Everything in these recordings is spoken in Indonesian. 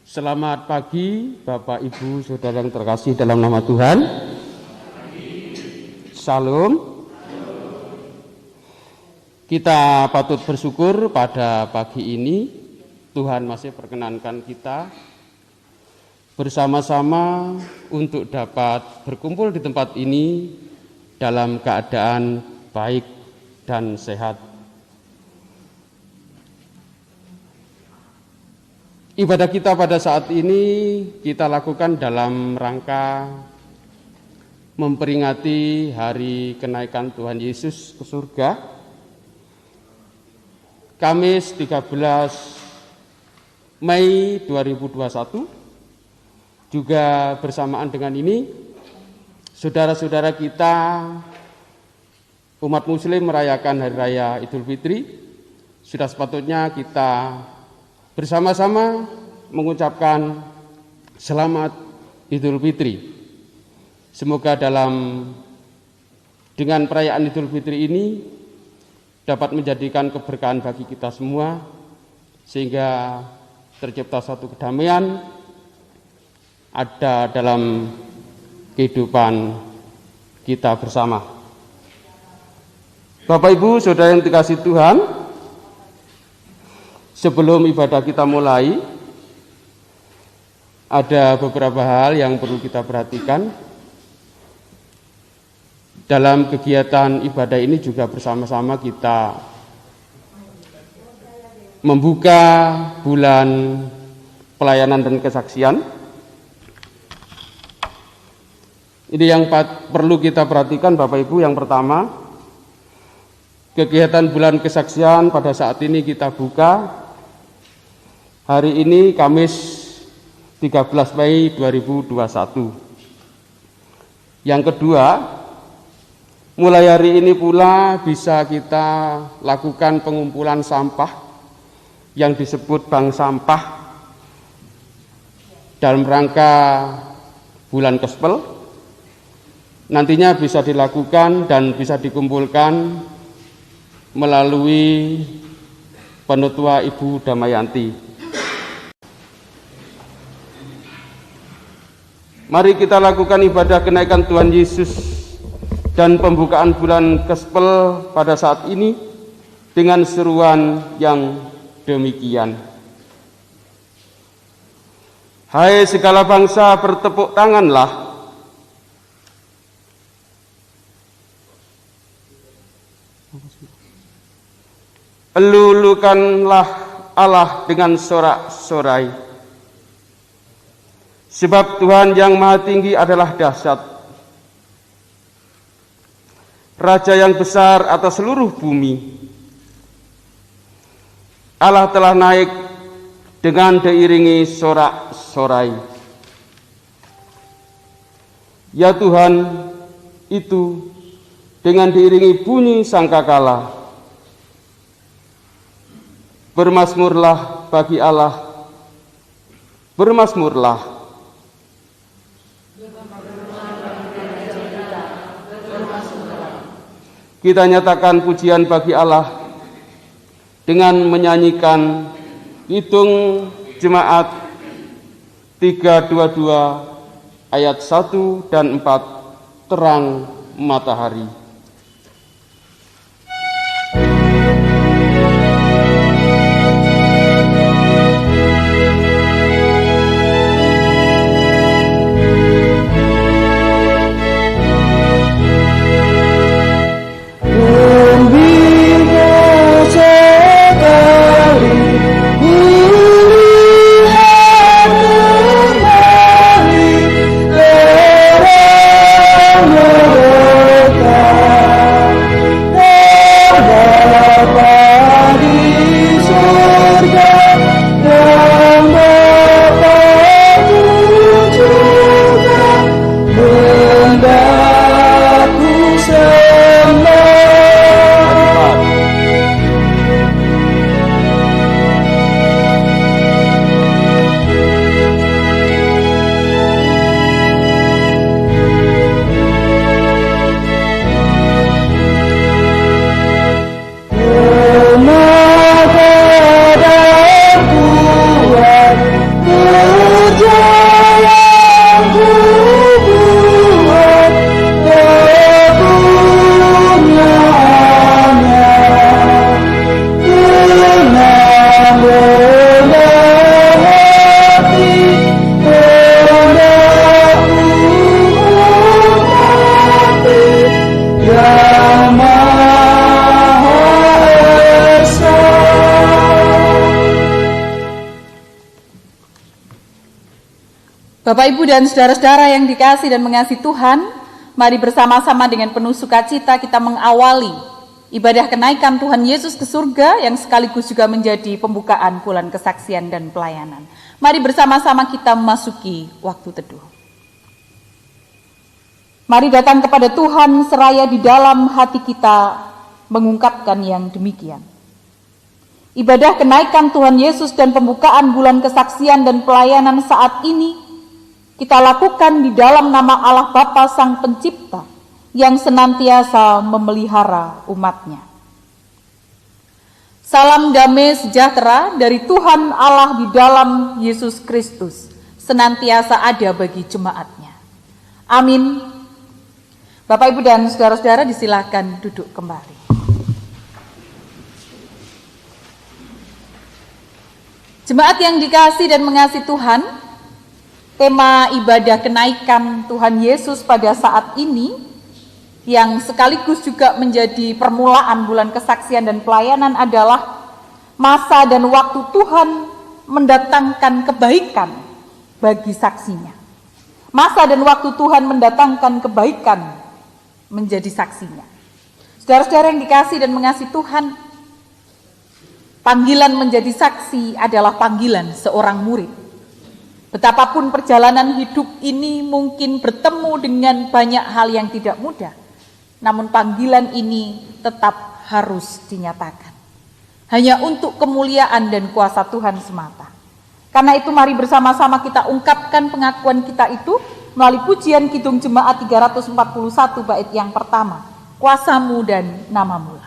Selamat pagi Bapak Ibu Saudara yang terkasih dalam nama Tuhan. Shalom. Kita patut bersyukur pada pagi ini Tuhan masih perkenankan kita bersama-sama untuk dapat berkumpul di tempat ini dalam keadaan baik dan sehat. Ibadah kita pada saat ini kita lakukan dalam rangka memperingati hari kenaikan Tuhan Yesus ke surga, Kamis 13 Mei 2021. Juga bersamaan dengan ini, saudara-saudara kita umat muslim merayakan Hari Raya Idul Fitri. Sudah sepatutnya kita bersama-sama mengucapkan selamat Idul Fitri. Semoga dengan perayaan Idul Fitri ini dapat menjadikan keberkahan bagi kita semua, sehingga tercipta suatu kedamaian ada dalam kehidupan kita bersama. Bapak Ibu Saudara yang dikasihi Tuhan, sebelum ibadah kita mulai, ada beberapa hal yang perlu kita perhatikan. Dalam kegiatan ibadah ini juga bersama-sama kita membuka bulan pelayanan dan kesaksian. Ini yang perlu kita perhatikan Bapak Ibu. Yang pertama, kegiatan bulan kesaksian pada saat ini kita buka hari ini Kamis 13 Mei 2021. Yang kedua, mulai hari ini pula bisa kita lakukan pengumpulan sampah yang disebut bank sampah dalam rangka bulan Gospel. Nantinya bisa dilakukan dan bisa dikumpulkan melalui Penutua Ibu Damayanti. Mari kita lakukan ibadah kenaikan Tuhan Yesus dan pembukaan bulan Gospel pada saat ini dengan seruan yang demikian. Hai segala bangsa, bertepuk tanganlah. Elulukanlah Allah dengan sorak-sorai. Sebab Tuhan yang Maha Tinggi adalah dahsyat, Raja yang besar atas seluruh bumi. Allah telah naik dengan diiringi sorak-sorai. Ya Tuhan, itu dengan diiringi bunyi sangkakala. Bermazmurlah bagi Allah, bermazmurlah. Kita nyatakan pujian bagi Allah dengan menyanyikan Kidung Jemaat 322 ayat 1 dan 4, Terang Matahari. Oh Bapak, Ibu, dan saudara-saudara yang dikasihi dan mengasihi Tuhan, mari bersama-sama dengan penuh sukacita kita mengawali ibadah kenaikan Tuhan Yesus ke surga yang sekaligus juga menjadi pembukaan bulan kesaksian dan pelayanan. Mari bersama-sama kita memasuki waktu teduh. Mari datang kepada Tuhan seraya di dalam hati kita mengungkapkan yang demikian. Ibadah kenaikan Tuhan Yesus dan pembukaan bulan kesaksian dan pelayanan saat ini kita lakukan di dalam nama Allah Bapa Sang Pencipta yang senantiasa memelihara umat-Nya. Salam damai sejahtera dari Tuhan Allah di dalam Yesus Kristus senantiasa ada bagi jemaat-Nya. Amin. Bapak, Ibu, dan saudara-saudara disilakan duduk kembali. Jemaat yang dikasihi dan mengasihi Tuhan, tema ibadah kenaikan Tuhan Yesus pada saat ini yang sekaligus juga menjadi permulaan bulan kesaksian dan pelayanan adalah masa dan waktu Tuhan mendatangkan kebaikan bagi saksinya. Masa dan waktu Tuhan mendatangkan kebaikan menjadi saksinya. Saudara-saudara yang dikasihi dan mengasihi Tuhan, panggilan menjadi saksi adalah panggilan seorang murid. Betapapun perjalanan hidup ini mungkin bertemu dengan banyak hal yang tidak mudah, namun panggilan ini tetap harus dinyatakan. Hanya untuk kemuliaan dan kuasa Tuhan semata. Karena itu mari bersama-sama kita ungkapkan pengakuan kita itu melalui pujian Kidung Jemaat 341 bait yang pertama, Kuasamu dan Namamu.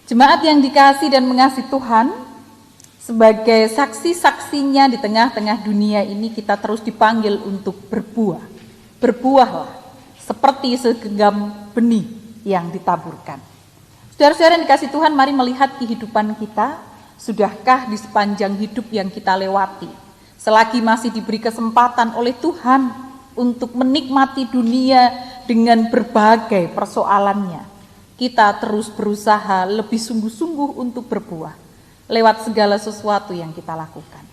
Jemaat yang dikasihi dan mengasihi Tuhan, sebagai saksi-saksinya di tengah-tengah dunia ini kita terus dipanggil untuk berbuah. Berbuahlah seperti segenggam benih yang ditaburkan. Saudara-saudara yang dikasihi Tuhan, mari melihat kehidupan kita. Sudahkah di sepanjang hidup yang kita lewati, selagi masih diberi kesempatan oleh Tuhan untuk menikmati dunia dengan berbagai persoalannya, kita terus berusaha lebih sungguh-sungguh untuk berbuah lewat segala sesuatu yang kita lakukan.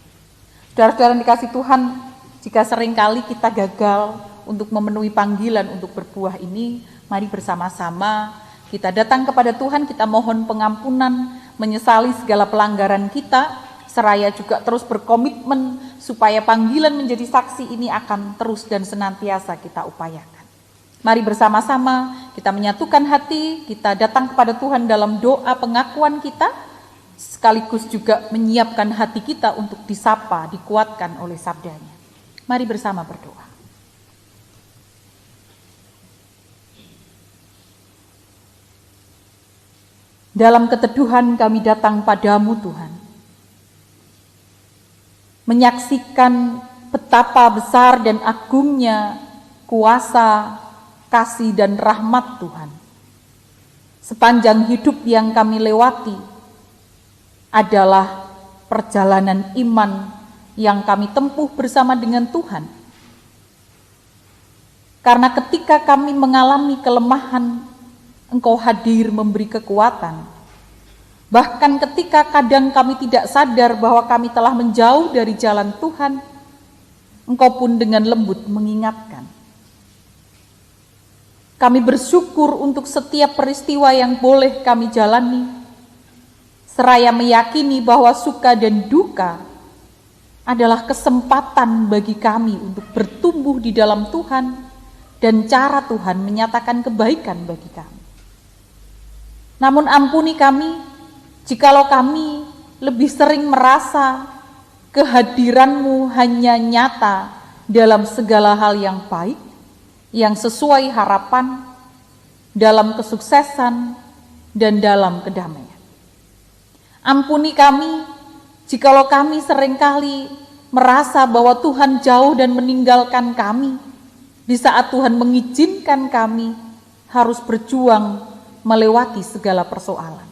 Saudara-saudara yang dikasihi Tuhan, jika seringkali kita gagal untuk memenuhi panggilan untuk berbuah ini, mari bersama-sama kita datang kepada Tuhan, kita mohon pengampunan, menyesali segala pelanggaran kita, seraya juga terus berkomitmen supaya panggilan menjadi saksi ini akan terus dan senantiasa kita upayakan. Mari bersama-sama kita menyatukan hati, kita datang kepada Tuhan dalam doa pengakuan kita, sekaligus juga menyiapkan hati kita untuk disapa, dikuatkan oleh sabdanya. Mari bersama berdoa. Dalam keteduhan kami datang padamu Tuhan, menyaksikan betapa besar dan agungnya kuasa, kasih dan rahmat Tuhan. Sepanjang hidup yang kami lewati adalah perjalanan iman yang kami tempuh bersama dengan Tuhan. Karena ketika kami mengalami kelemahan, Engkau hadir memberi kekuatan. Bahkan ketika kadang kami tidak sadar bahwa kami telah menjauh dari jalan Tuhan, Engkau pun dengan lembut mengingatkan. Kami bersyukur untuk setiap peristiwa yang boleh kami jalani, seraya meyakini bahwa suka dan duka adalah kesempatan bagi kami untuk bertumbuh di dalam Tuhan dan cara Tuhan menyatakan kebaikan bagi kami. Namun ampuni kami jikalau kami lebih sering merasa kehadiran-Mu hanya nyata dalam segala hal yang baik, yang sesuai harapan, dalam kesuksesan, dan dalam kedamaian. Ampuni kami jikalau kami seringkali merasa bahwa Tuhan jauh dan meninggalkan kami di saat Tuhan mengizinkan kami harus berjuang melewati segala persoalan.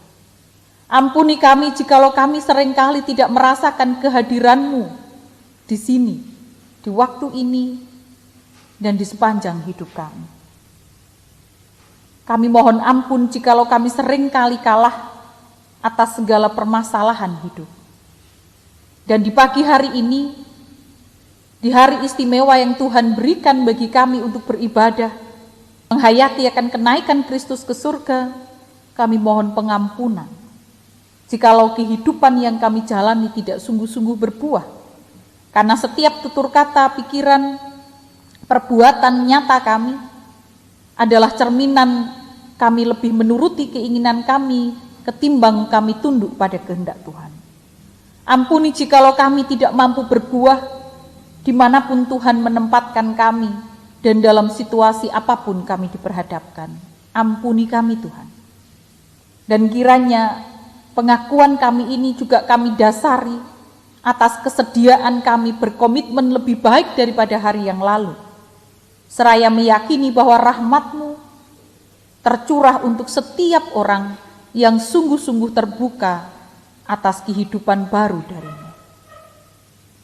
Ampuni kami jikalau kami seringkali tidak merasakan kehadiran-Mu di sini, di waktu ini, dan di sepanjang hidup kami. Kami mohon ampun jikalau kami seringkali kalah atas segala permasalahan hidup. Dan di pagi hari ini, di hari istimewa yang Tuhan berikan bagi kami untuk beribadah, menghayati akan kenaikan Kristus ke surga, kami mohon pengampunan jikalau kehidupan yang kami jalani tidak sungguh-sungguh berbuah, karena setiap tutur kata, pikiran, perbuatan nyata kami adalah cerminan kami lebih menuruti keinginan kami ketimbang kami tunduk pada kehendak Tuhan. Ampuni jikalau kami tidak mampu berbuah dimanapun Tuhan menempatkan kami dan dalam situasi apapun kami diperhadapkan. Ampuni kami Tuhan. Dan kiranya pengakuan kami ini juga kami dasari atas kesediaan kami berkomitmen lebih baik daripada hari yang lalu, seraya meyakini bahwa rahmat-Mu tercurah untuk setiap orang yang sungguh-sungguh terbuka atas kehidupan baru dari-Mu.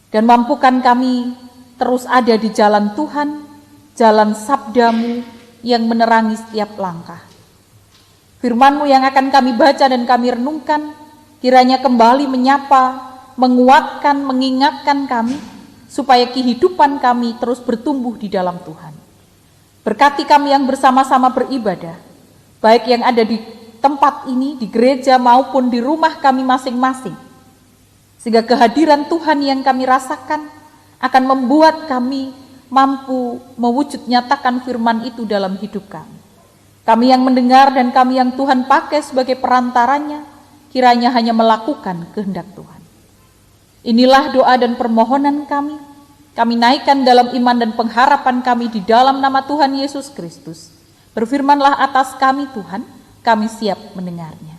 Dan mampukan kami terus ada di jalan Tuhan, jalan sabda-Mu yang menerangi setiap langkah. Firman-Mu yang akan kami baca dan kami renungkan, kiranya kembali menyapa, menguatkan, mengingatkan kami, supaya kehidupan kami terus bertumbuh di dalam Tuhan. Berkati kami yang bersama-sama beribadah, baik yang ada di tempat ini, di gereja maupun di rumah kami masing-masing, sehingga kehadiran Tuhan yang kami rasakan akan membuat kami mampu mewujud nyatakan firman itu dalam hidup kami. Kami yang mendengar dan kami yang Tuhan pakai sebagai perantaranya, kiranya hanya melakukan kehendak Tuhan. Inilah doa dan permohonan kami. Kami naikkan dalam iman dan pengharapan kami di dalam nama Tuhan Yesus Kristus. Berfirmanlah atas kami Tuhan, kami siap mendengarnya.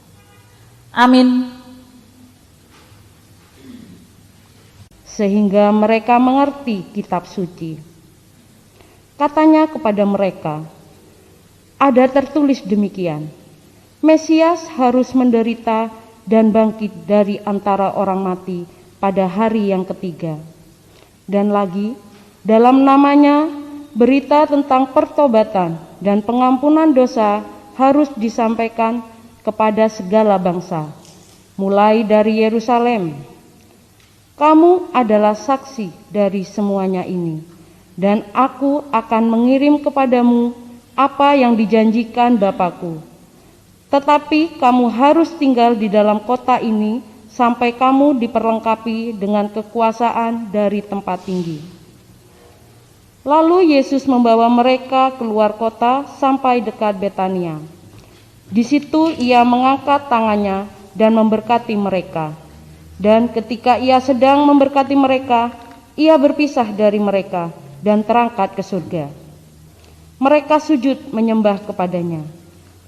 Amin. Sehingga mereka mengerti kitab suci. Katanya kepada mereka, ada tertulis demikian, Mesias harus menderita dan bangkit dari antara orang mati pada hari yang ketiga. Dan lagi, dalam namanya berita tentang pertobatan dan pengampunan dosa harus disampaikan kepada segala bangsa, mulai dari Yerusalem. Kamu adalah saksi dari semuanya ini, dan aku akan mengirim kepadamu apa yang dijanjikan Bapa-Ku. Tetapi kamu harus tinggal di dalam kota ini sampai kamu diperlengkapi dengan kekuasaan dari tempat tinggi. Lalu Yesus membawa mereka keluar kota sampai dekat Betania. Di situ ia mengangkat tangannya dan memberkati mereka. Dan ketika ia sedang memberkati mereka, ia berpisah dari mereka dan terangkat ke surga. Mereka sujud menyembah kepadanya.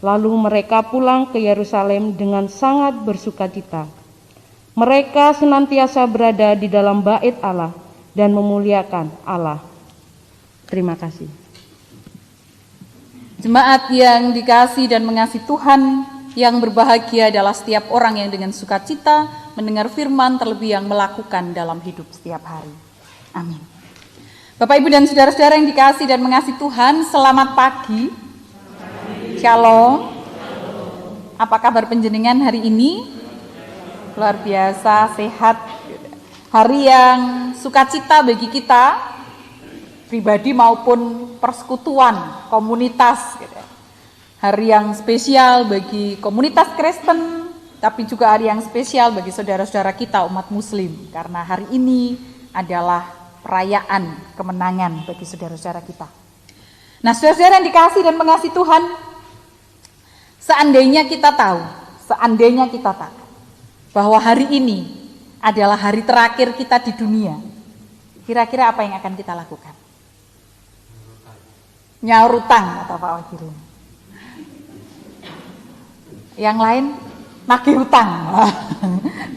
Lalu mereka pulang ke Yerusalem dengan sangat bersukacita. Mereka senantiasa berada di dalam bait Allah dan memuliakan Allah. Terima kasih. Jemaat yang dikasihi dan mengasihi Tuhan, yang berbahagia adalah setiap orang yang dengan sukacita mendengar firman, terlebih yang melakukan dalam hidup setiap hari. Amin. Bapak, Ibu, dan saudara-saudara yang dikasihi dan mengasihi Tuhan, selamat pagi. Shalom. Apa kabar penjenengan hari ini? Luar biasa, sehat. Hari yang sukacita bagi kita, pribadi maupun persekutuan, komunitas. Hari yang spesial bagi komunitas Kristen, tapi juga hari yang spesial bagi saudara-saudara kita umat Muslim, karena hari ini adalah perayaan kemenangan bagi saudara-saudara kita. Nah, saudara-saudara yang dikasihi dan mengasihi Tuhan, seandainya kita tahu bahwa hari ini adalah hari terakhir kita di dunia, kira-kira apa yang akan kita lakukan? Nyaur utang, kata Pak Wakil. Yang lain nagih utang,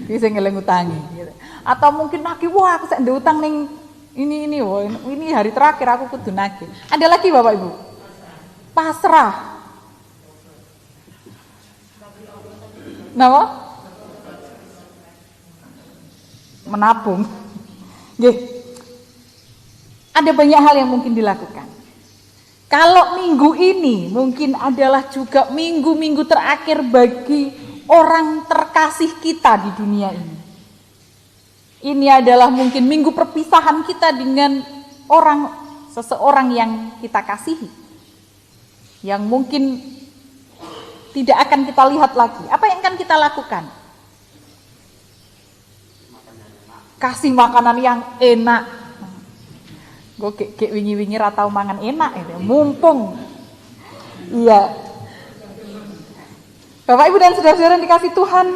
bisa ngeleng utangi, gitu. Atau mungkin nagih, wah aku ada utang ning ini hari terakhir aku kudu nagih. Ada lagi Bapak Ibu? Pasrah. Napa? Menabung. Nggih. Ada banyak hal yang mungkin dilakukan. Kalau minggu ini mungkin adalah juga minggu-minggu terakhir bagi orang terkasih kita di dunia ini. Ini adalah mungkin minggu perpisahan kita dengan seseorang yang kita kasihi, yang mungkin tidak akan kita lihat lagi. Apa yang akan kita lakukan? Kasih makanan yang enak. Gue kayak wingi-wingi ratau mangan enak itu, mumpung. Iya. Bapak, Ibu, dan saudara-saudara yang dikasihi Tuhan,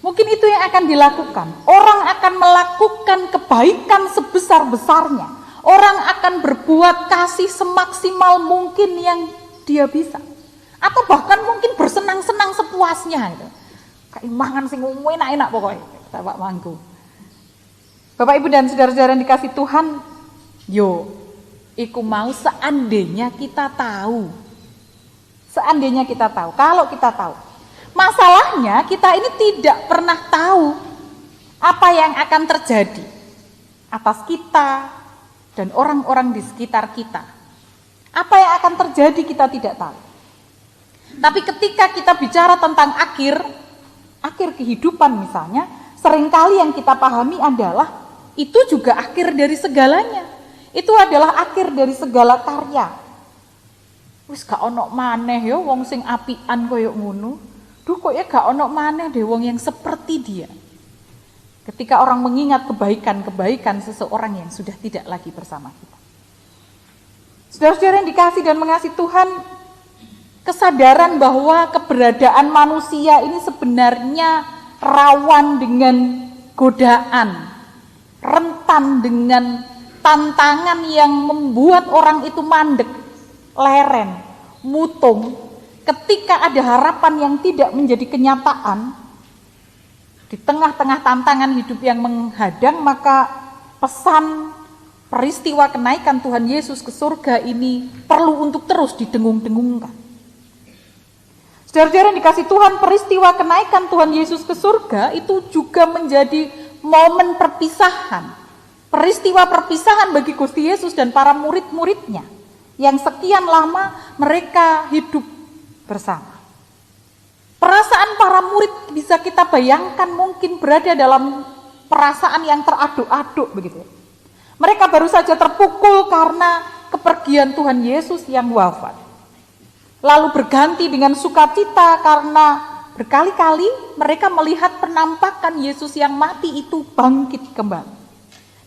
mungkin itu yang akan dilakukan. Orang akan melakukan kebaikan sebesar-besarnya. Orang akan berbuat kasih semaksimal mungkin yang dia bisa. Atau bahkan mungkin bersenang-senang sepuasnya itu. Kayak mangan sing enak-enak pokoknya, Bapak Mangku. Bapak, Ibu, dan saudara-saudara yang dikasihi Tuhan, iku mau seandainya kita tahu. Kalau kita tahu. Masalahnya kita ini tidak pernah tahu apa yang akan terjadi atas kita dan orang-orang di sekitar kita. Apa yang akan terjadi kita tidak tahu. Tapi ketika kita bicara tentang akhir kehidupan misalnya, seringkali yang kita pahami adalah itu juga akhir dari segalanya. Itu adalah akhir dari segala karya. Wis gak ono maneh ya wong sing apian koyo ngono. Duh kok ya gak ono maneh deh wong yang seperti dia. Ketika orang mengingat kebaikan-kebaikan seseorang yang sudah tidak lagi bersama kita. Saudara-saudara yang dikasihi dan mengasihi Tuhan, kesadaran bahwa keberadaan manusia ini sebenarnya rawan dengan godaan, rentan dengan tantangan yang membuat orang itu mandek, leren, mutung. Ketika ada harapan yang tidak menjadi kenyataan, di tengah-tengah tantangan hidup yang menghadang, maka pesan peristiwa kenaikan Tuhan Yesus ke surga ini perlu untuk terus didengung-dengungkan. Saudara-saudara yang dikasihi Tuhan, peristiwa kenaikan Tuhan Yesus ke surga itu juga menjadi momen perpisahan. Peristiwa perpisahan bagi Gusti Yesus dan para murid-muridnya yang sekian lama mereka hidup bersama. Perasaan para murid bisa kita bayangkan mungkin berada dalam perasaan yang teraduk-aduk begitu. Mereka baru saja terpukul karena kepergian Tuhan Yesus yang wafat. Lalu berganti dengan sukacita karena berkali-kali mereka melihat penampakan Yesus yang mati itu bangkit kembali.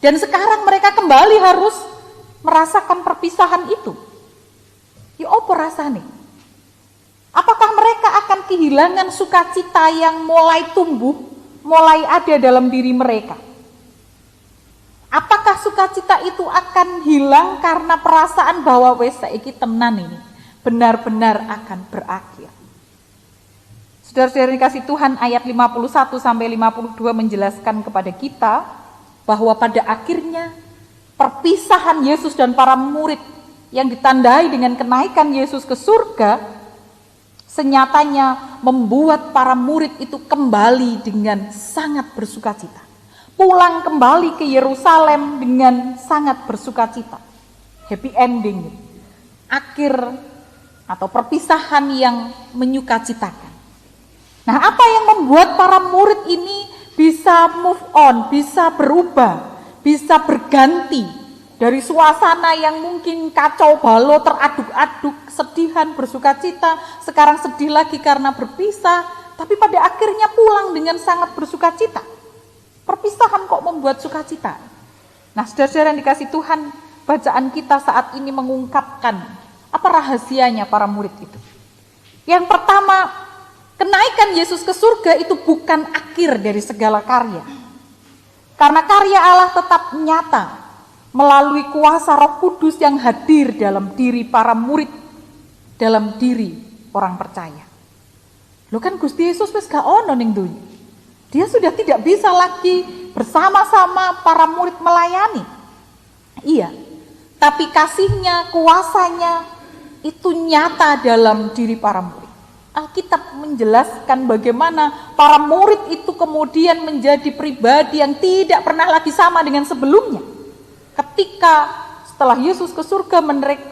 Dan sekarang mereka kembali harus merasakan perpisahan itu. Ya apa rasanya? Apakah mereka akan kehilangan sukacita yang mulai tumbuh, mulai ada dalam diri mereka? Apakah sukacita itu akan hilang karena perasaan bahwa wes saiki tenan ini benar-benar akan berakhir? Saudara-saudara dikasihi Tuhan, ayat 51 sampai 52 menjelaskan kepada kita bahwa pada akhirnya perpisahan Yesus dan para murid yang ditandai dengan kenaikan Yesus ke surga senyatanya membuat para murid itu kembali dengan sangat bersukacita. pulang kembali ke Yerusalem dengan sangat bersukacita. Happy ending. Akhir atau perpisahan yang menyukacitakan. Nah, apa yang membuat para murid ini bisa move on, bisa berubah, bisa berganti dari suasana yang mungkin kacau balau, teraduk-aduk, kesedihan, bersukacita, sekarang sedih lagi karena berpisah, tapi pada akhirnya pulang dengan sangat bersukacita. Perpisahan kok membuat sukacita. Nah, saudara-saudara yang dikasih Tuhan, bacaan kita saat ini mengungkapkan apa rahasianya para murid itu. Yang pertama, kenaikan Yesus ke surga itu bukan akhir dari segala karya. Karena karya Allah tetap nyata melalui kuasa Roh Kudus yang hadir dalam diri para murid, dalam diri orang percaya. Loh kan Gusti Yesus wis gak ono ning dunya. Dia sudah tidak bisa lagi bersama-sama para murid melayani. Iya, tapi kasihnya, kuasanya itu nyata dalam diri para murid. Alkitab menjelaskan bagaimana para murid itu kemudian menjadi pribadi yang tidak pernah lagi sama dengan sebelumnya. Ketika setelah Yesus ke surga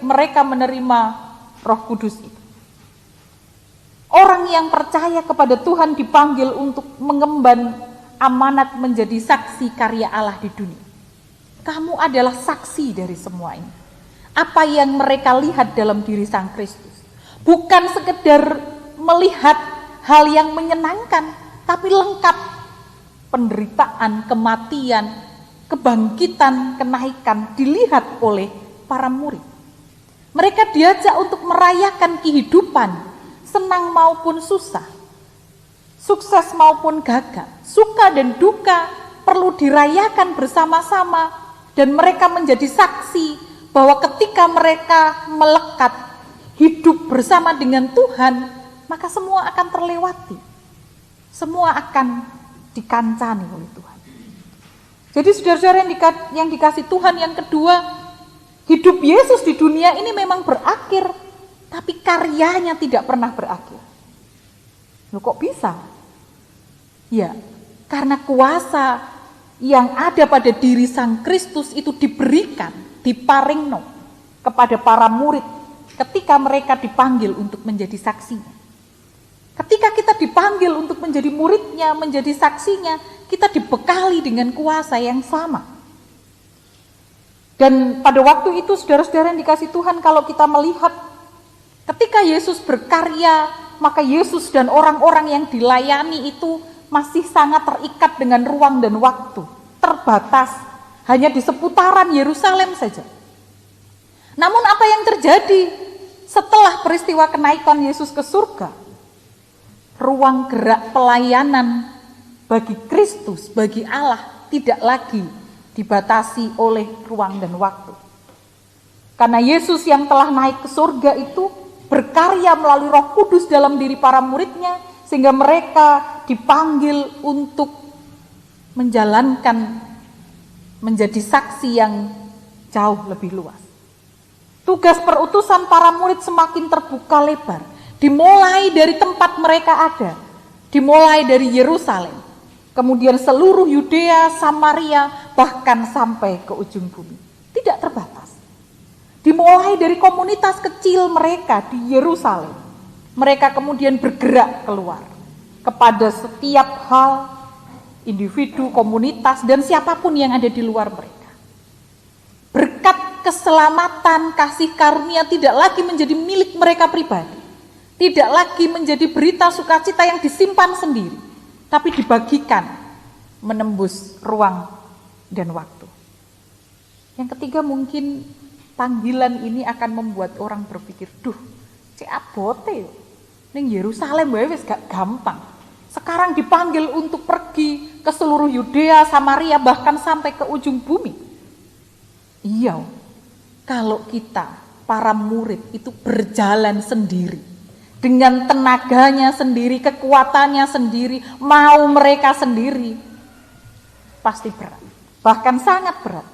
mereka menerima Roh Kudus itu. Orang yang percaya kepada Tuhan dipanggil untuk mengemban amanat menjadi saksi karya Allah di dunia. Kamu adalah saksi dari semua ini. Apa yang mereka lihat dalam diri Sang Kristus. Bukan sekedar melihat hal yang menyenangkan, tapi lengkap. Penderitaan, kematian, kebangkitan, kenaikan dilihat oleh para murid. Mereka diajak untuk merayakan kehidupan, senang maupun susah, sukses maupun gagal, suka dan duka perlu dirayakan bersama-sama, dan mereka menjadi saksi bahwa ketika mereka melekat hidup bersama dengan Tuhan, maka semua akan terlewati, semua akan dikancani oleh Tuhan. Jadi saudara-saudara yang dikasih Tuhan, yang kedua, hidup Yesus di dunia ini memang berakhir, tapi karyanya tidak pernah berakhir. Loh kok bisa? Ya, karena kuasa yang ada pada diri Sang Kristus itu diberikan, diparingno kepada para murid ketika mereka dipanggil untuk menjadi saksinya. Ketika kita dipanggil untuk menjadi muridnya, menjadi saksinya, kita dibekali dengan kuasa yang sama. Dan pada waktu itu saudara-saudara yang dikasih Tuhan, kalau kita melihat ketika Yesus berkarya, maka Yesus dan orang-orang yang dilayani itu masih sangat terikat dengan ruang dan waktu, terbatas, hanya di seputaran Yerusalem saja. Namun apa yang terjadi setelah peristiwa kenaikan Yesus ke surga? Ruang gerak pelayanan bagi Kristus, bagi Allah tidak lagi dibatasi oleh ruang dan waktu. Karena Yesus yang telah naik ke surga itu berkarya melalui Roh Kudus dalam diri para muridnya, sehingga mereka dipanggil untuk menjalankan, menjadi saksi yang jauh lebih luas. Tugas perutusan para murid semakin terbuka lebar, dimulai dari tempat mereka ada, dimulai dari Yerusalem, kemudian seluruh Yudea, Samaria, bahkan sampai ke ujung bumi. Tidak terbatas. Dimulai dari komunitas kecil mereka di Yerusalem. Mereka kemudian bergerak keluar kepada setiap hal, individu, komunitas, dan siapapun yang ada di luar mereka. Berkat keselamatan, kasih karunia tidak lagi menjadi milik mereka pribadi. Tidak lagi menjadi berita sukacita yang disimpan sendiri, tapi dibagikan menembus ruang dan waktu. Yang ketiga, mungkin panggilan ini akan membuat orang berpikir, duh, cek abote ning Yerusalem wae wis gak gampang. Sekarang dipanggil untuk pergi ke seluruh Yudea, Samaria, bahkan sampai ke ujung bumi. Iya, kalau kita, para murid itu berjalan sendiri, dengan tenaganya sendiri, kekuatannya sendiri, mau mereka sendiri, pasti berat, bahkan sangat berat.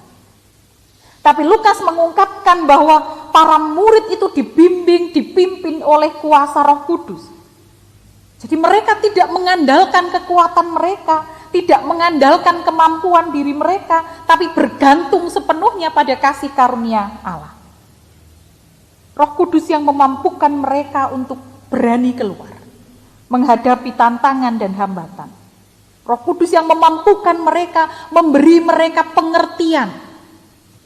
Tapi Lukas mengungkapkan bahwa para murid itu dibimbing, dipimpin oleh kuasa Roh Kudus. Jadi mereka tidak mengandalkan kekuatan mereka, tidak mengandalkan kemampuan diri mereka, tapi bergantung sepenuhnya pada kasih karunia Allah. Roh Kudus yang memampukan mereka untuk berani keluar, menghadapi tantangan dan hambatan. Roh Kudus yang memampukan mereka, memberi mereka pengertian,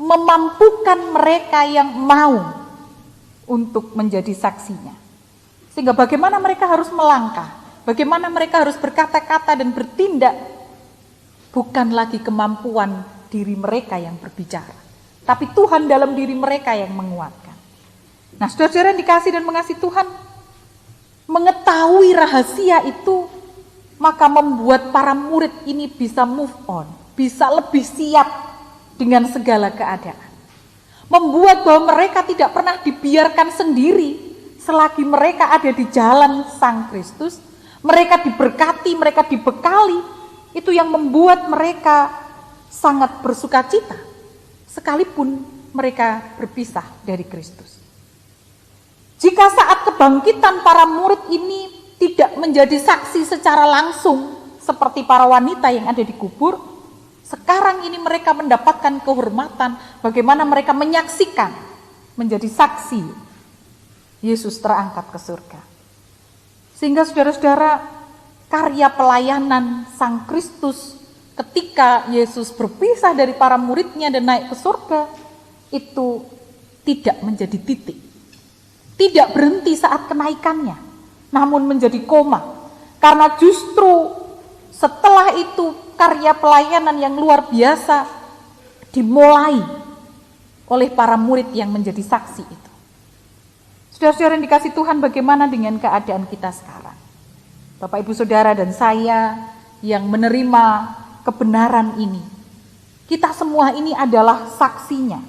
memampukan mereka yang mau untuk menjadi saksinya. Sehingga bagaimana mereka harus melangkah, bagaimana mereka harus berkata-kata dan bertindak, bukan lagi kemampuan diri mereka yang berbicara, tapi Tuhan dalam diri mereka yang menguatkan. Nah, saudara-saudara yang dikasih dan mengasihi Tuhan, mengetahui rahasia itu, maka membuat para murid ini bisa move on, bisa lebih siap dengan segala keadaan. Membuat bahwa mereka tidak pernah dibiarkan sendiri selagi mereka ada di jalan Sang Kristus, mereka diberkati, mereka dibekali, itu yang membuat mereka sangat bersukacita, sekalipun mereka berpisah dari Kristus. Jika saat kebangkitan para murid ini tidak menjadi saksi secara langsung seperti para wanita yang ada di kubur, sekarang ini mereka mendapatkan kehormatan bagaimana mereka menyaksikan menjadi saksi Yesus terangkat ke surga. Sehingga saudara-saudara, karya pelayanan Sang Kristus ketika Yesus berpisah dari para muridnya dan naik ke surga itu tidak menjadi titik. Tidak berhenti saat kenaikannya, namun menjadi koma. Karena justru setelah itu karya pelayanan yang luar biasa dimulai oleh para murid yang menjadi saksi itu. Saudara-saudara yang dikasih Tuhan, bagaimana dengan keadaan kita sekarang? Bapak, Ibu, Saudara, dan saya yang menerima kebenaran ini, kita semua ini adalah saksinya.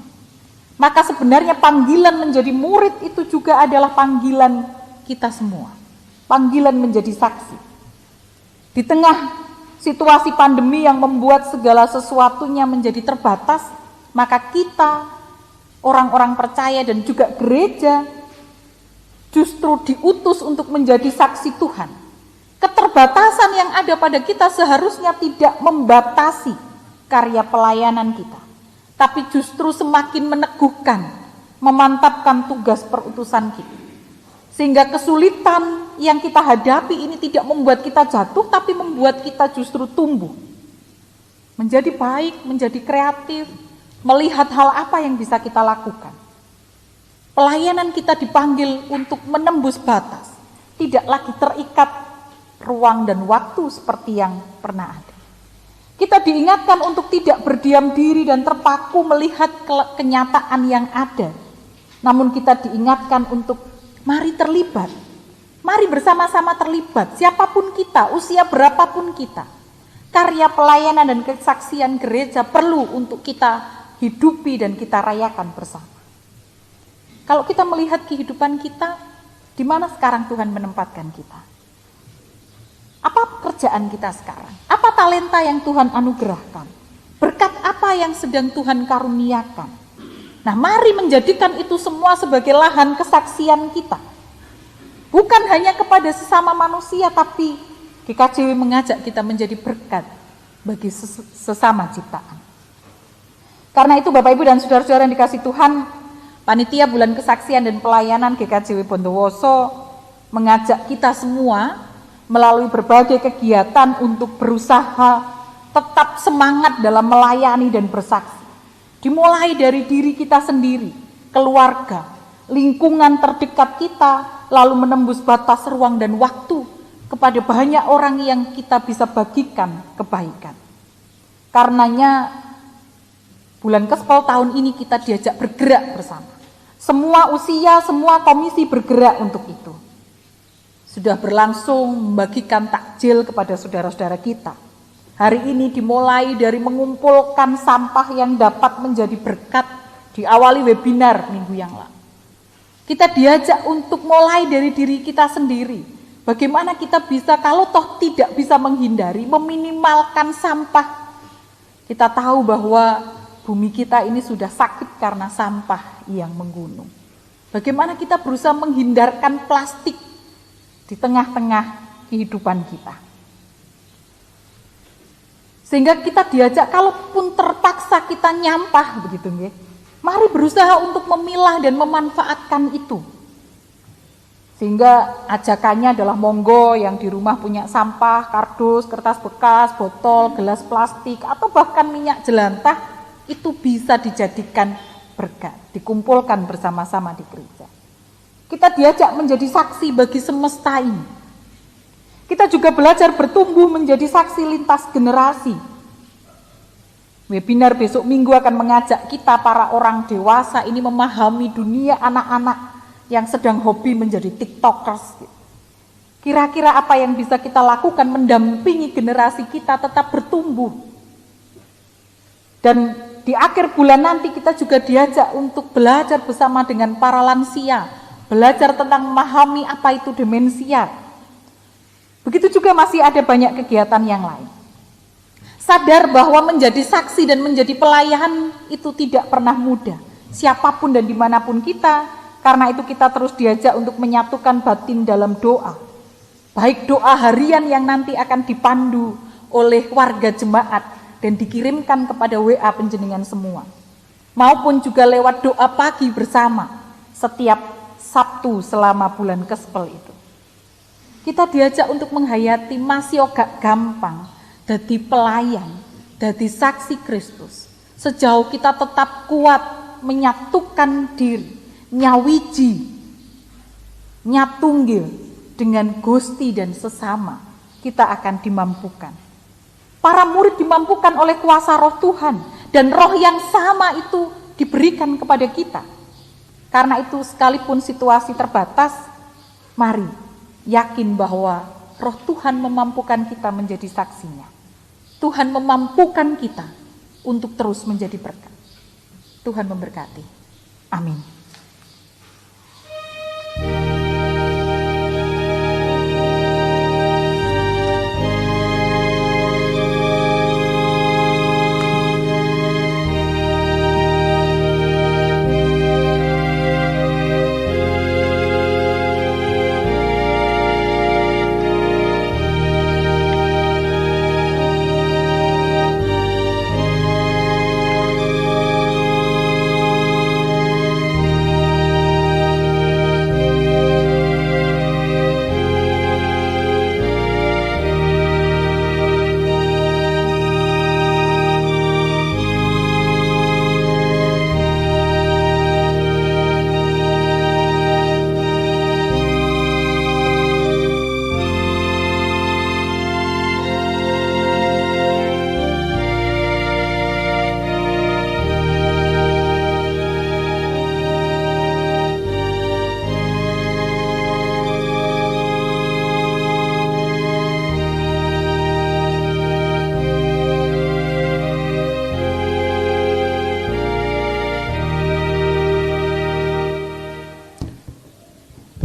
Maka sebenarnya panggilan menjadi murid itu juga adalah panggilan kita semua. Panggilan menjadi saksi. Di tengah situasi pandemi yang membuat segala sesuatunya menjadi terbatas, maka kita, orang-orang percaya dan juga gereja, justru diutus untuk menjadi saksi Tuhan. Keterbatasan yang ada pada kita seharusnya tidak membatasi karya pelayanan kita, tapi justru semakin meneguhkan, memantapkan tugas perutusan kita. Sehingga kesulitan yang kita hadapi ini tidak membuat kita jatuh, tapi membuat kita justru tumbuh. Menjadi baik, menjadi kreatif, melihat hal apa yang bisa kita lakukan. Pelayanan kita dipanggil untuk menembus batas, tidak lagi terikat ruang dan waktu seperti yang pernah ada. Kita diingatkan untuk tidak berdiam diri dan terpaku melihat kenyataan yang ada. Namun kita diingatkan untuk mari terlibat. Mari bersama-sama terlibat, siapapun kita, usia berapapun kita. Karya pelayanan dan kesaksian gereja perlu untuk kita hidupi dan kita rayakan bersama. Kalau kita melihat kehidupan kita, di mana sekarang Tuhan menempatkan kita? Apa pekerjaan kita sekarang? Apa talenta yang Tuhan anugerahkan? Berkat apa yang sedang Tuhan karuniakan? Nah, mari menjadikan itu semua sebagai lahan kesaksian kita. Bukan hanya kepada sesama manusia, tapi GKJW mengajak kita menjadi berkat bagi sesama ciptaan. Karena itu Bapak, Ibu, dan saudara-saudara yang dikasih Tuhan, Panitia Bulan Kesaksian dan Pelayanan GKJW Bondowoso mengajak kita semua melalui berbagai kegiatan untuk berusaha tetap semangat dalam melayani dan bersaksi. Dimulai dari diri kita sendiri, keluarga, lingkungan terdekat kita, lalu menembus batas ruang dan waktu kepada banyak orang yang kita bisa bagikan kebaikan. Karenanya Bulan Kespel tahun ini kita diajak bergerak bersama. Semua usia, semua komisi bergerak untuk itu. Sudah berlangsung membagikan takjil kepada saudara-saudara kita. Hari ini dimulai dari mengumpulkan sampah yang dapat menjadi berkat, diawali webinar minggu yang lalu. Kita diajak untuk mulai dari diri kita sendiri. Bagaimana kita bisa, kalau toh tidak bisa menghindari, meminimalkan sampah. Kita tahu bahwa bumi kita ini sudah sakit karena sampah yang menggunung. Bagaimana kita berusaha menghindarkan plastik di tengah-tengah kehidupan kita. Sehingga kita diajak, kalaupun terpaksa kita nyampah begitu nggih, mari berusaha untuk memilah dan memanfaatkan itu. Sehingga ajakannya adalah monggo yang di rumah punya sampah, kardus, kertas bekas, botol, gelas plastik, atau bahkan minyak jelantah, itu bisa dijadikan berkat, dikumpulkan bersama-sama di gereja. Kita diajak menjadi saksi bagi semesta ini. Kita juga belajar bertumbuh menjadi saksi lintas generasi. Webinar besok minggu akan mengajak kita para orang dewasa ini memahami dunia anak-anak yang sedang hobi menjadi tiktokers. Kira-kira apa yang bisa kita lakukan mendampingi generasi kita tetap bertumbuh. Dan di akhir bulan nanti kita juga diajak untuk belajar bersama dengan para lansia, belajar tentang memahami apa itu demensia. Begitu juga masih ada banyak kegiatan yang lain. Sadar bahwa menjadi saksi dan menjadi pelayan itu tidak pernah mudah. Siapapun dan dimanapun kita, karena itu kita terus diajak untuk menyatukan batin dalam doa. Baik doa harian yang nanti akan dipandu oleh warga jemaat dan dikirimkan kepada WA penjenengan semua. Maupun juga lewat doa pagi bersama setiap Sabtu selama bulan Kespel itu. Kita diajak untuk menghayati masih gak gampang, jadi pelayan, jadi saksi Kristus. Sejauh kita tetap kuat menyatukan diri, nyawiji, nyatunggil dengan Gusti dan sesama, kita akan dimampukan. Para murid dimampukan oleh kuasa Roh Tuhan, dan roh yang sama itu diberikan kepada kita. Karena itu sekalipun situasi terbatas, mari yakin bahwa Roh Tuhan memampukan kita menjadi saksinya. Tuhan memampukan kita untuk terus menjadi berkat. Tuhan memberkati. Amin.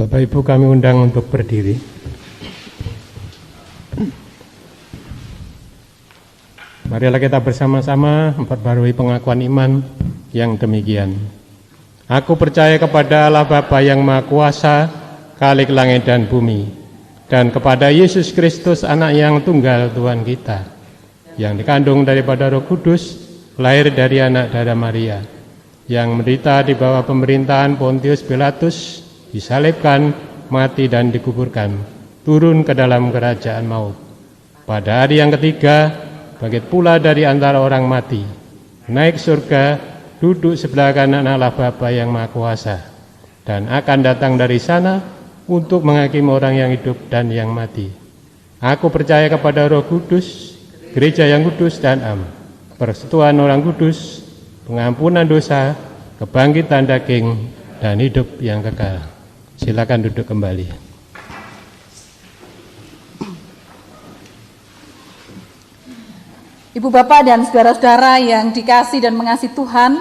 Bapak Ibu, kami undang untuk berdiri. Marilah kita bersama-sama memperbarui pengakuan iman yang demikian. Aku percaya kepada Allah Bapa yang Maha Kuasa, Khalik langit dan bumi, dan kepada Yesus Kristus, Anak yang tunggal Tuhan kita, yang dikandung daripada Roh Kudus, lahir dari anak darah Maria, yang menderita di bawah pemerintahan Pontius Pilatus, disalibkan, mati dan dikuburkan, turun ke dalam kerajaan maut. Pada hari yang ketiga, bangkit pula dari antara orang mati, naik surga, duduk sebelah kanan Allah Bapa yang Maha Kuasa, dan akan datang dari sana untuk menghakimi orang yang hidup dan yang mati. Aku percaya kepada Roh Kudus, gereja yang kudus dan am, persekutuan orang kudus, pengampunan dosa, kebangkitan daging, dan hidup yang kekal. Silakan duduk kembali. Ibu bapak dan saudara-saudara yang dikasih dan mengasihi Tuhan,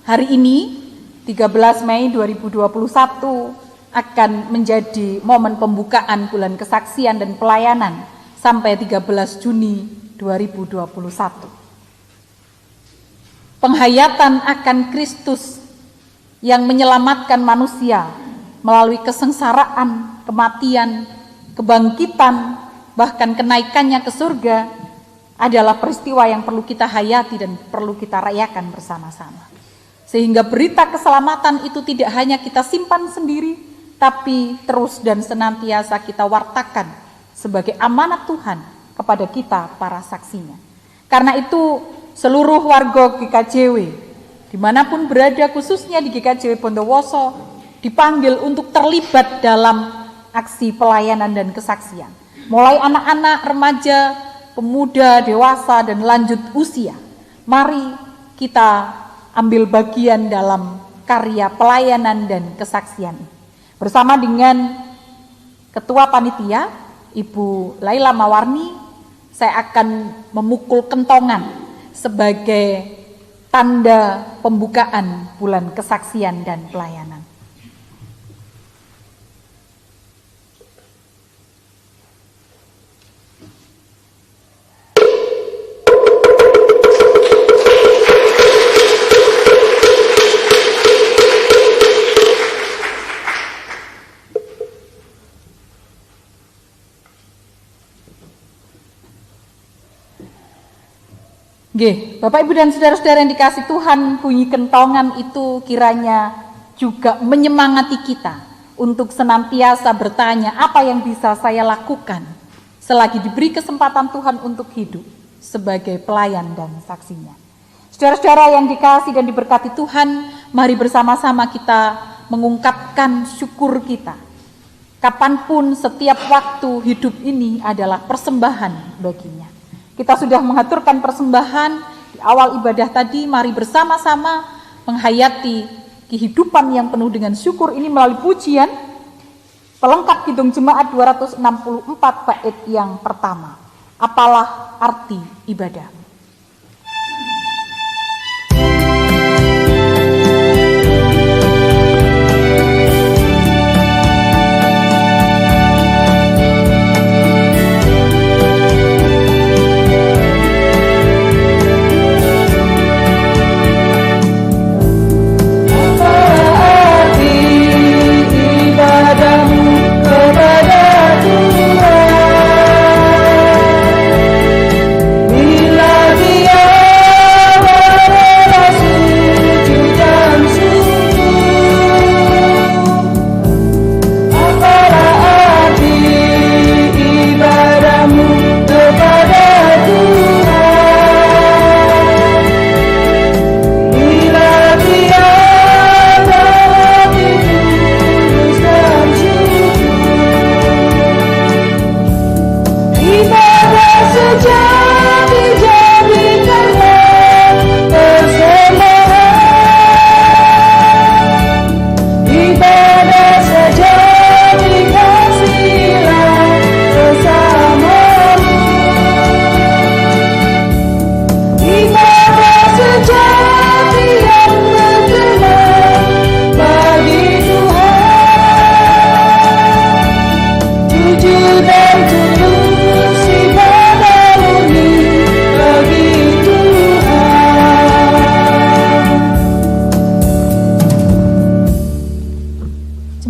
hari ini 13 Mei 2021 akan menjadi momen pembukaan bulan kesaksian dan pelayanan sampai 13 Juni 2021. Penghayatan akan Kristus yang menyelamatkan manusia melalui kesengsaraan, kematian, kebangkitan, bahkan kenaikannya ke surga, adalah peristiwa yang perlu kita hayati dan perlu kita rayakan bersama-sama. Sehingga berita keselamatan itu tidak hanya kita simpan sendiri, tapi terus dan senantiasa kita wartakan sebagai amanat Tuhan kepada kita para saksinya. Karena itu seluruh warga GKJW dimanapun berada, khususnya di GKJW Bondowoso, dipanggil untuk terlibat dalam aksi pelayanan dan kesaksian. Mulai anak-anak, remaja, pemuda, dewasa, dan lanjut usia. Mari kita ambil bagian dalam karya pelayanan dan kesaksian. Bersama dengan Ketua Panitia, Ibu Laila Mawarni, saya akan memukul kentongan sebagai tanda pembukaan bulan kesaksian dan pelayanan. Nggih, Bapak Ibu dan saudara-saudara yang dikasih Tuhan, bunyi kentongan itu kiranya juga menyemangati kita untuk senantiasa bertanya apa yang bisa saya lakukan selagi diberi kesempatan Tuhan untuk hidup sebagai pelayan dan saksinya. Saudara-saudara yang dikasih dan diberkati Tuhan, mari bersama-sama kita mengungkapkan syukur kita. Kapanpun setiap waktu hidup ini adalah persembahan baginya. Kita sudah mengaturkan persembahan di awal ibadah tadi, mari bersama-sama menghayati kehidupan yang penuh dengan syukur ini melalui pujian pelengkap Kidung Jemaat 264 bait yang pertama. Apalah arti ibadah?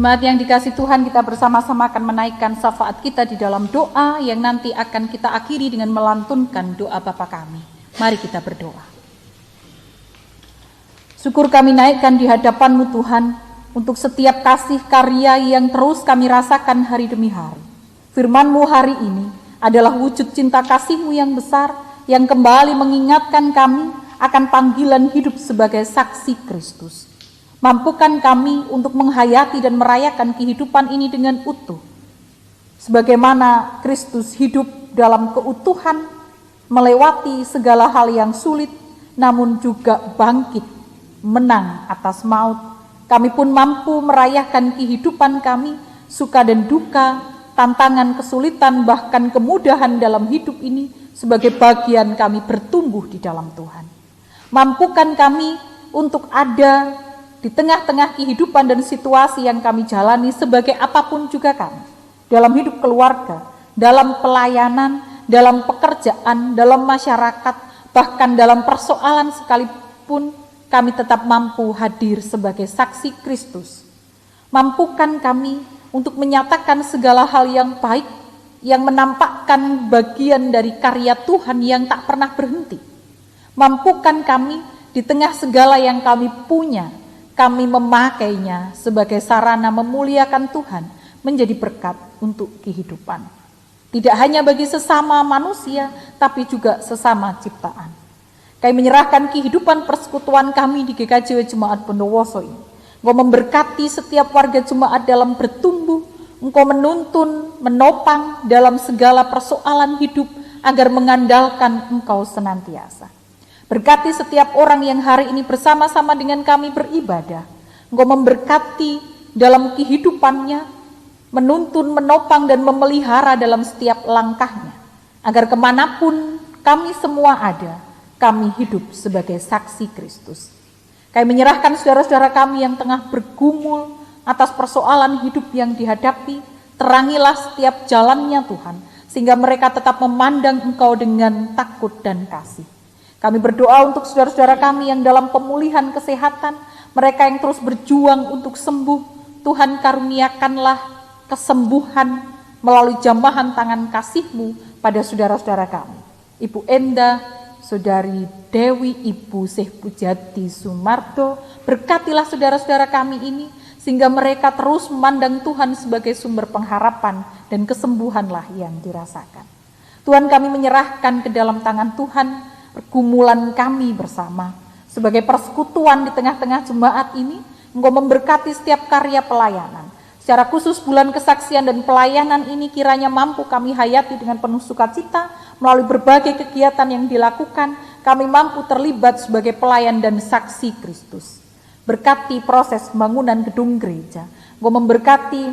Jemaat yang dikasih Tuhan, kita bersama-sama akan menaikkan syafaat kita di dalam doa yang nanti akan kita akhiri dengan melantunkan doa Bapa kami. Mari kita berdoa. Syukur kami naikkan di hadapan-Mu Tuhan untuk setiap kasih karya yang terus kami rasakan hari demi hari. Firman-Mu hari ini adalah wujud cinta kasih-Mu yang besar yang kembali mengingatkan kami akan panggilan hidup sebagai saksi Kristus. Mampukan kami untuk menghayati dan merayakan kehidupan ini dengan utuh. Sebagaimana Kristus hidup dalam keutuhan, melewati segala hal yang sulit, namun juga bangkit, menang atas maut. Kami pun mampu merayakan kehidupan kami, suka dan duka, tantangan, kesulitan, bahkan kemudahan dalam hidup ini sebagai bagian kami bertumbuh di dalam Tuhan. Mampukan kami untuk ada di tengah-tengah kehidupan dan situasi yang kami jalani sebagai apapun juga kami. Dalam hidup keluarga, dalam pelayanan, dalam pekerjaan, dalam masyarakat, bahkan dalam persoalan sekalipun kami tetap mampu hadir sebagai saksi Kristus. Mampukan kami untuk menyatakan segala hal yang baik, yang menampakkan bagian dari karya Tuhan yang tak pernah berhenti. Mampukan kami di tengah segala yang kami punya, kami memakainya sebagai sarana memuliakan Tuhan, menjadi berkat untuk kehidupan. Tidak hanya bagi sesama manusia, tapi juga sesama ciptaan. Kami menyerahkan kehidupan persekutuan kami di GKJW Jemaat Bondowoso ini. Engkau memberkati setiap warga jemaat dalam bertumbuh, Engkau menuntun, menopang dalam segala persoalan hidup agar mengandalkan Engkau senantiasa. Berkati setiap orang yang hari ini bersama-sama dengan kami beribadah. Engkau memberkati dalam kehidupannya, menuntun, menopang, dan memelihara dalam setiap langkahnya. Agar kemanapun kami semua ada, kami hidup sebagai saksi Kristus. Kami menyerahkan saudara-saudara kami yang tengah bergumul atas persoalan hidup yang dihadapi. Terangilah setiap jalannya Tuhan, sehingga mereka tetap memandang Engkau dengan takut dan kasih. Kami berdoa untuk saudara-saudara kami yang dalam pemulihan kesehatan, mereka yang terus berjuang untuk sembuh. Tuhan karuniakanlah kesembuhan melalui jamahan tangan kasih-Mu pada saudara-saudara kami. Ibu Enda, Saudari Dewi, Ibu Syekh Pujati Sumardo, berkatilah saudara-saudara kami ini, sehingga mereka terus memandang Tuhan sebagai sumber pengharapan dan kesembuhanlah yang dirasakan. Tuhan, kami menyerahkan ke dalam tangan Tuhan pergumulan kami bersama. Sebagai persekutuan di tengah-tengah jemaat ini, Engkau memberkati setiap karya pelayanan. Secara khusus bulan kesaksian dan pelayanan ini kiranya mampu kami hayati dengan penuh sukacita. Melalui berbagai kegiatan yang dilakukan, kami mampu terlibat sebagai pelayan dan saksi Kristus. Berkati proses pembangunan gedung gereja. Engkau memberkati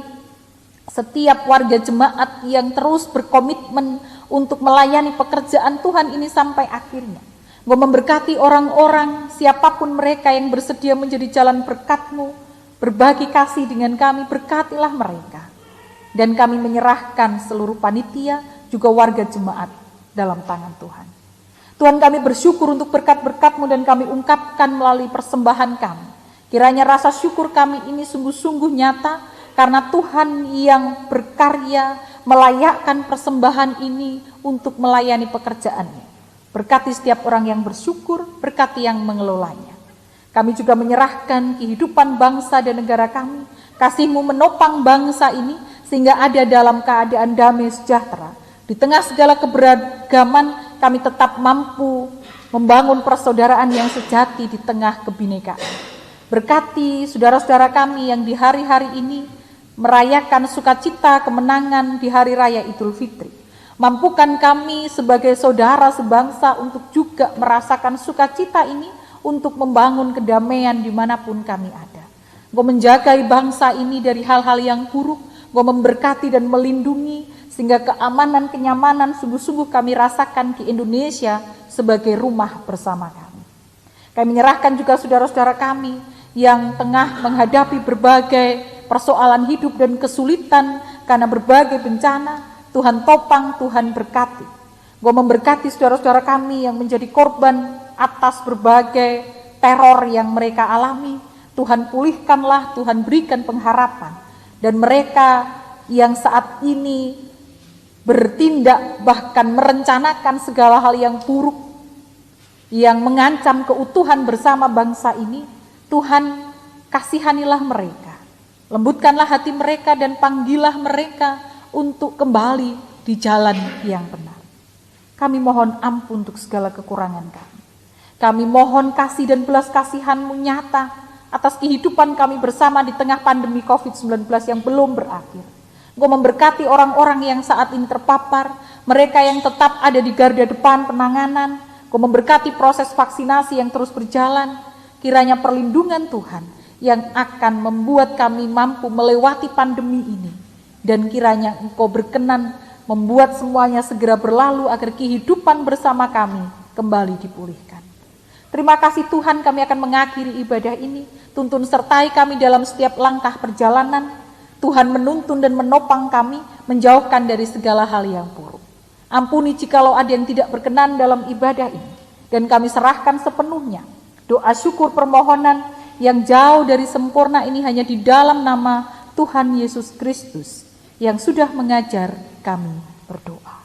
setiap warga jemaat yang terus berkomitmen untuk melayani pekerjaan Tuhan ini sampai akhirnya. Engkau memberkati orang-orang, siapapun mereka yang bersedia menjadi jalan berkat-Mu, berbagi kasih dengan kami, berkatilah mereka. Dan kami menyerahkan seluruh panitia, juga warga jemaat dalam tangan Tuhan. Tuhan, kami bersyukur untuk berkat-berkat-Mu dan kami ungkapkan melalui persembahan kami. Kiranya rasa syukur kami ini sungguh-sungguh nyata, karena Tuhan yang berkarya melayakkan persembahan ini untuk melayani pekerjaannya. Berkati setiap orang yang bersyukur, berkati yang mengelolanya. Kami juga menyerahkan kehidupan bangsa dan negara kami. Kasih-Mu menopang bangsa ini sehingga ada dalam keadaan damai sejahtera. Di tengah segala keberagaman, kami tetap mampu membangun persaudaraan yang sejati di tengah kebinekaan. Berkati saudara-saudara kami yang di hari-hari ini merayakan sukacita kemenangan di Hari Raya Idul Fitri. Mampukan kami sebagai saudara sebangsa untuk juga merasakan sukacita ini untuk membangun kedamaian dimanapun kami ada. Engkau menjaga bangsa ini dari hal-hal yang buruk, Engkau memberkati dan melindungi, sehingga keamanan, kenyamanan sungguh-sungguh kami rasakan di Indonesia sebagai rumah bersama kami. Kami menyerahkan juga saudara-saudara kami yang tengah menghadapi berbagai persoalan hidup dan kesulitan karena berbagai bencana. Tuhan topang, Tuhan berkati. Engkau memberkati saudara-saudara kami yang menjadi korban atas berbagai teror yang mereka alami. Tuhan pulihkanlah, Tuhan berikan pengharapan. Dan mereka yang saat ini bertindak bahkan merencanakan segala hal yang buruk, yang mengancam keutuhan bersama bangsa ini, Tuhan kasihanilah mereka. Lembutkanlah hati mereka dan panggillah mereka untuk kembali di jalan yang benar. Kami mohon ampun untuk segala kekurangan kami. Kami mohon kasih dan belas kasihan-Mu nyata atas kehidupan kami bersama di tengah pandemi COVID-19 yang belum berakhir. Engkau memberkati orang-orang yang saat ini terpapar, mereka yang tetap ada di garda depan penanganan. Engkau memberkati proses vaksinasi yang terus berjalan. Kiranya perlindungan Tuhan yang akan membuat kami mampu melewati pandemi ini. Dan kiranya Engkau berkenan membuat semuanya segera berlalu agar kehidupan bersama kami kembali dipulihkan. Terima kasih Tuhan, kami akan mengakhiri ibadah ini. Tuntun sertai kami dalam setiap langkah perjalanan. Tuhan menuntun dan menopang kami, menjauhkan dari segala hal yang buruk. Ampuni jikalau ada yang tidak berkenan dalam ibadah ini. Dan kami serahkan sepenuhnya. Doa syukur permohonan yang jauh dari sempurna ini hanya di dalam nama Tuhan Yesus Kristus yang sudah mengajar kami berdoa.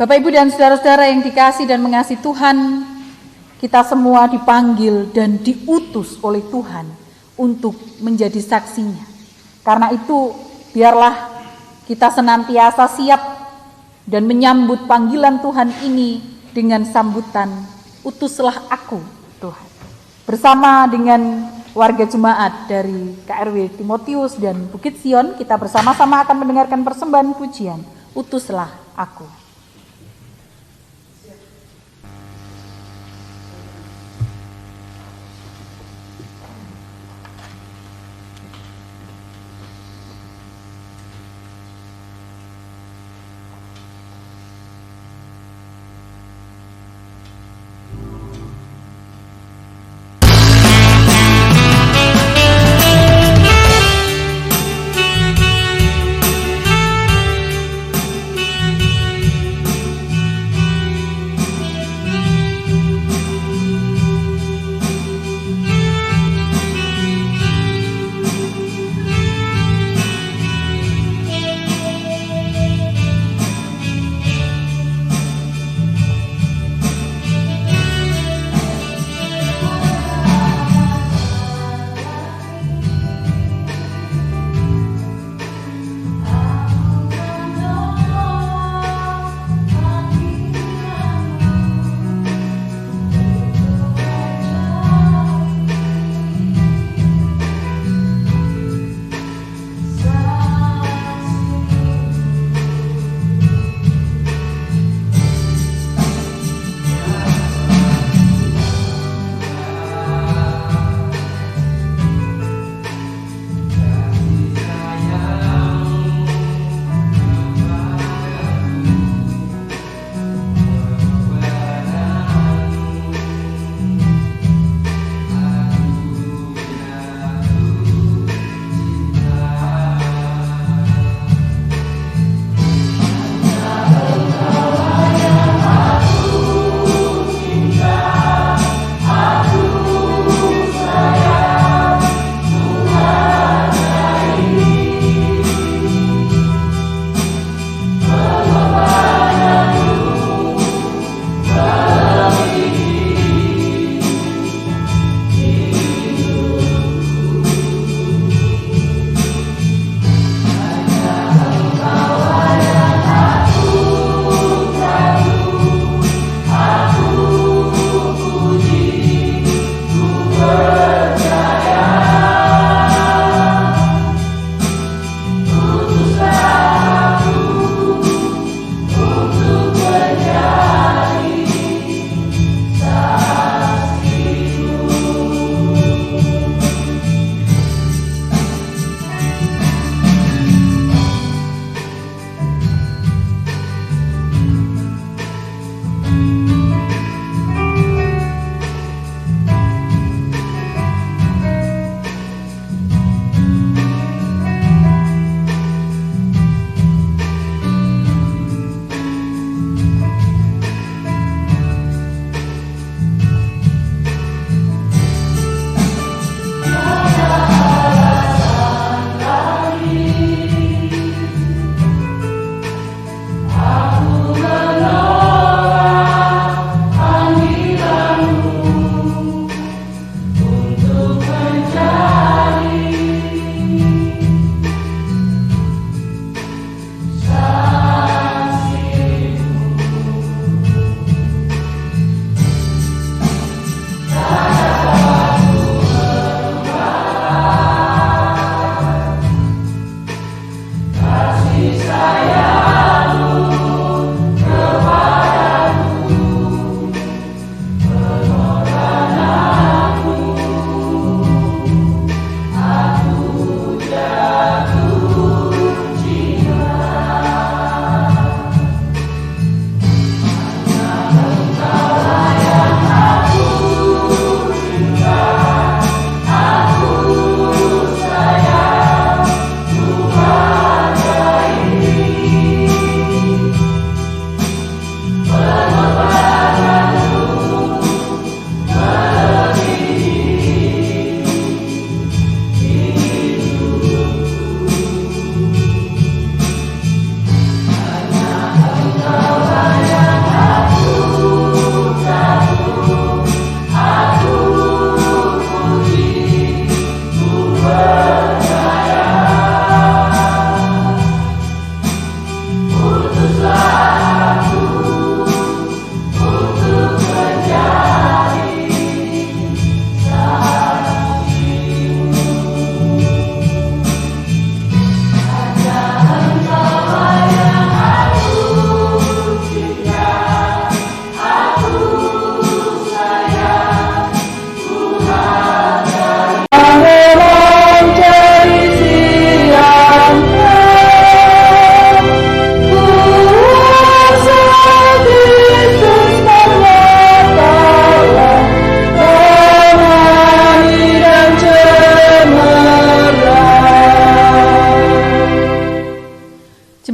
Bapak, Ibu, dan saudara-saudara yang dikasih dan mengasihi Tuhan, kita semua dipanggil dan diutus oleh Tuhan untuk menjadi saksinya. Karena itu, biarlah kita senantiasa siap dan menyambut panggilan Tuhan ini dengan sambutan, "Utuslah aku, Tuhan." Bersama dengan warga jemaat dari KRW Timotius dan Bukit Sion, kita bersama-sama akan mendengarkan persembahan pujian, "Utuslah aku."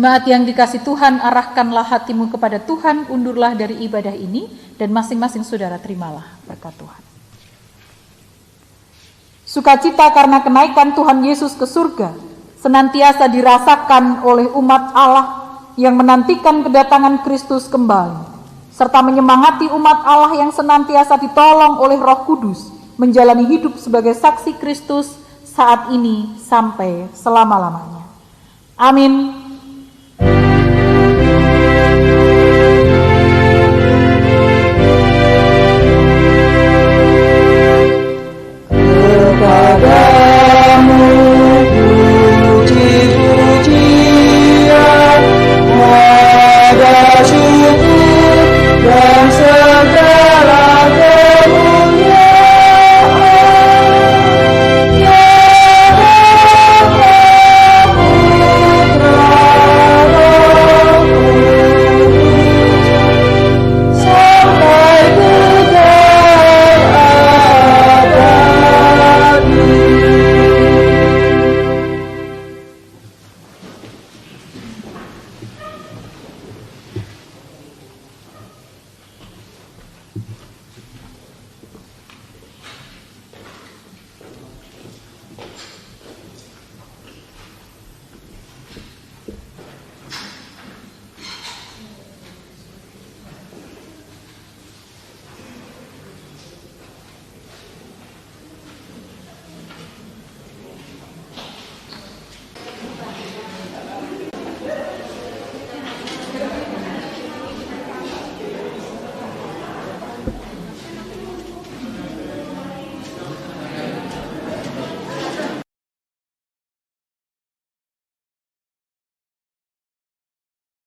Jemaat yang dikasih Tuhan, arahkanlah hatimu kepada Tuhan, undurlah dari ibadah ini, dan masing-masing saudara terimalah berkat Tuhan. Sukacita karena kenaikan Tuhan Yesus ke surga senantiasa dirasakan oleh umat Allah yang menantikan kedatangan Kristus kembali, serta menyemangati umat Allah yang senantiasa ditolong oleh Roh Kudus menjalani hidup sebagai saksi Kristus saat ini sampai selama-lamanya. Amin.